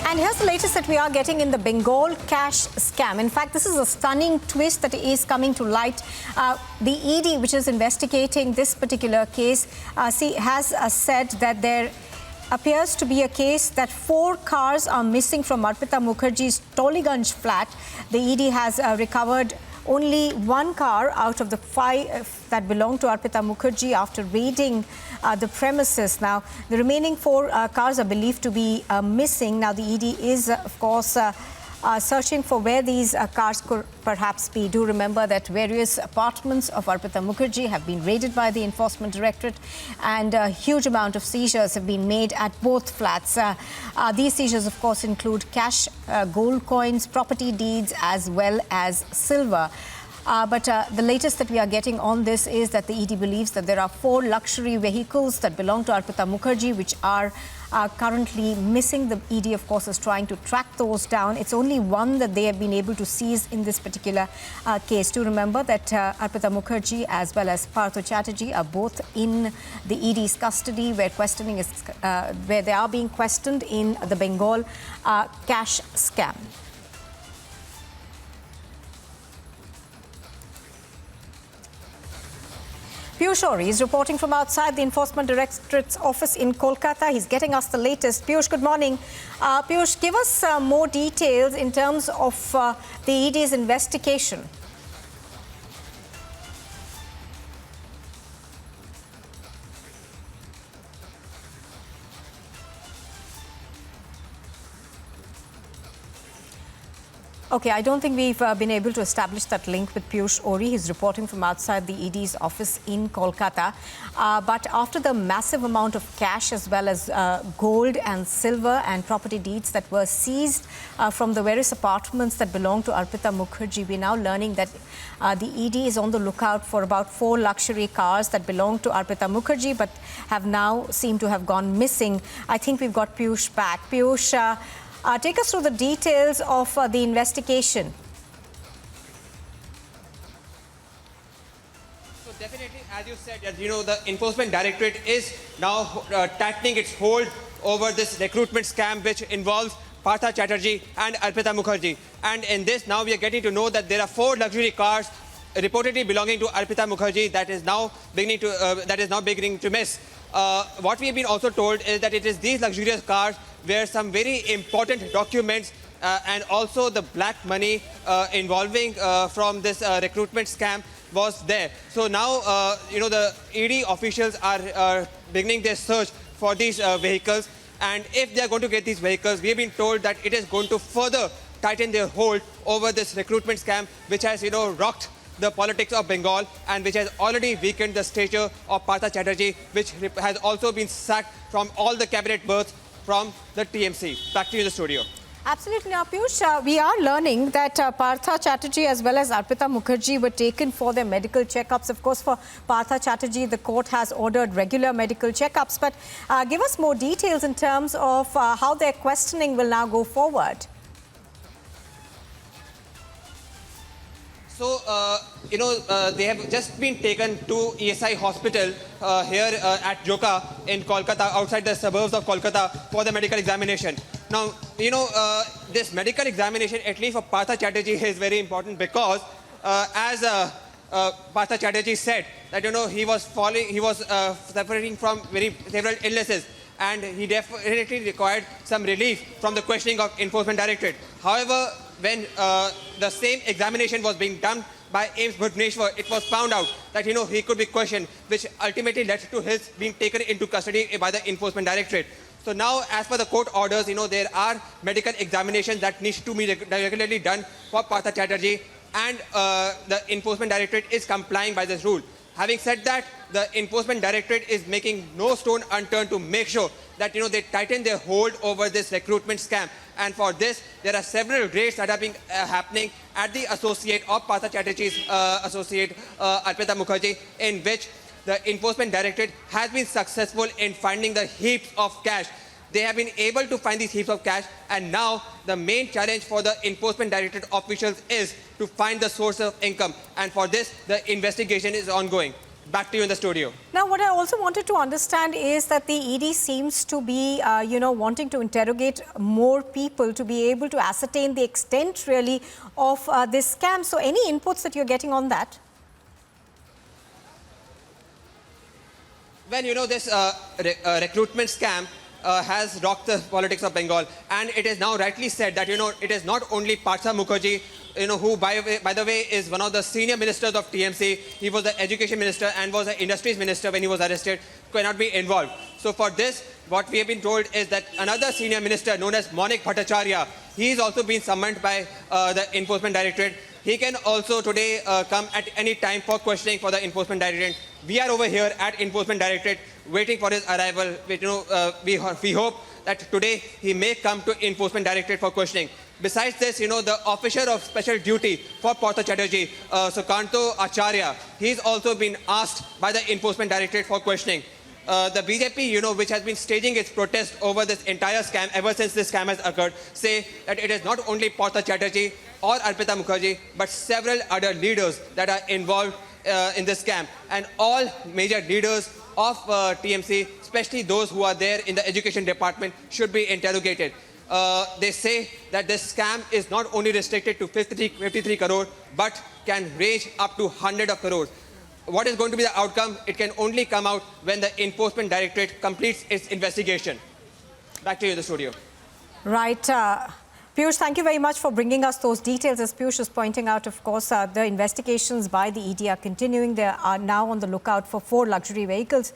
And here's the latest that we are getting in the Bengal cash scam. In fact, this is a stunning twist that is coming to light. The ED, which is investigating this particular case, has said that there appears to be a case that 4 cars are missing from Arpita Mukherjee's Toliganj flat. The ED has recovered only 1 car out of the 5 that belong to Arpita Mukherjee after raiding the premises. Now, the remaining 4 cars are believed to be missing. Now, the ED is, of course, searching for where these cars could perhaps be. Do remember that various apartments of Arpita Mukherjee have been raided by the Enforcement Directorate, and a huge amount of seizures have been made at both flats. These seizures, of course, include cash, gold coins, property deeds, as well as silver. But the latest that we are getting on this is that the ED believes that there are 4 luxury vehicles that belong to Arpita Mukherjee, which are currently missing. The ED, of course, is trying to track those down. It's only one that they have been able to seize in this particular case. Do remember that Arpita Mukherjee as well as Partha Chatterjee are both in the ED's custody, where questioning is where they are being questioned in the Bengal cash scam. Piyush Auri is reporting from outside the Enforcement Directorate's office in Kolkata. He's getting us the latest. Piyush, good morning. Piyush, give us more details in terms of the ED's investigation. Okay, I don't think we've been able to establish that link with Piyush Auri. He's reporting from outside the ED's office in Kolkata. But after the massive amount of cash as well as gold and silver and property deeds that were seized from the various apartments that belong to Arpita Mukherjee, we're now learning that the ED is on the lookout for about 4 luxury cars that belong to Arpita Mukherjee but have now seemed to have gone missing. I think we've got Piyush back. Piyush, take us through the details of the investigation. So definitely, as you said, the Enforcement Directorate is now tightening its hold over this recruitment scam which involves Partha Chatterjee and Arpita Mukherjee. And in this, now we are getting to know that there are 4 luxury cars reportedly belonging to Arpita Mukherjee that is now beginning to miss. What we have been also told is that it is these luxurious cars where some very important documents and also the black money involving from this recruitment scam was there. So now, the ED officials are beginning their search for these vehicles. And if they are going to get these vehicles, we have been told that it is going to further tighten their hold over this recruitment scam, which has, rocked the politics of Bengal and which has already weakened the stature of Partha Chatterjee, which has also been sacked from all the cabinet berths from the TMC. Back to you in the studio. Absolutely. Now, Piyush, we are learning that Partha Chatterjee as well as Arpita Mukherjee were taken for their medical checkups. Of course, for Partha Chatterjee, the court has ordered regular medical checkups. But give us more details in terms of how their questioning will now go forward. So, they have just been taken to ESI hospital here at Joka in Kolkata, outside the suburbs of Kolkata, for the medical examination. Now, this medical examination, at least for Partha Chatterjee, is very important because, as Partha Chatterjee said, that, he was suffering from several illnesses, and he definitely required some relief from the questioning of Enforcement Directorate. However, when the same examination was being done by AIIMS Bhubaneswar, it was found out that, he could be questioned, which ultimately led to his being taken into custody by the Enforcement Directorate. So now, as per the court orders, there are medical examinations that need to be regularly done for Partha Chatterjee, and the Enforcement Directorate is complying by this rule. Having said that, the Enforcement Directorate is making no stone unturned to make sure that, they tighten their hold over this recruitment scam. And for this, there are several raids that are being happening at the associate of Partha Chatterjee's associate, Arpita Mukherjee, in which the Enforcement Directorate has been successful in finding the heaps of cash. They have been able to find these heaps of cash, and now the main challenge for the Enforcement Directorate officials is to find the source of income. And for this, the investigation is ongoing. Back to you in the studio. Now, what I also wanted to understand is that the ED seems to be, wanting to interrogate more people to be able to ascertain the extent really of this scam. So any inputs that you're getting on that? When this recruitment scam has rocked the politics of Bengal, and it is now rightly said that it is not only Partha Mukherjee, who by the way is one of the senior ministers of TMC. He was the education minister and was the industries minister when he was arrested. Cannot be involved. So for this, what we have been told is that another senior minister known as Maulik Bhattacharya, he is also being summoned by the Enforcement Directorate. He can also today come at any time for questioning for the Enforcement Directorate. We are over here at Enforcement Directorate waiting for his arrival. We hope that today he may come to Enforcement Directorate for questioning. Besides this, the officer of special duty for Partha Chatterjee, Sukanto Acharya, he's also been asked by the Enforcement Directorate for questioning. The BJP, which has been staging its protest over this entire scam ever since this scam has occurred, say that it is not only Partha Chatterjee or Arpita Mukherjee, but several other leaders that are involved in this scam. And all major leaders of TMC, especially those who are there in the education department, should be interrogated. They say that this scam is not only restricted to 53 crore, but can range up to hundreds of crores. What is going to be the outcome? It can only come out when the Enforcement Directorate completes its investigation. Back to you in the studio. Right. Piyush, thank you very much for bringing us those details. As Piyush is pointing out, of course, the investigations by the ED are continuing. They are now on the lookout for 4 luxury vehicles.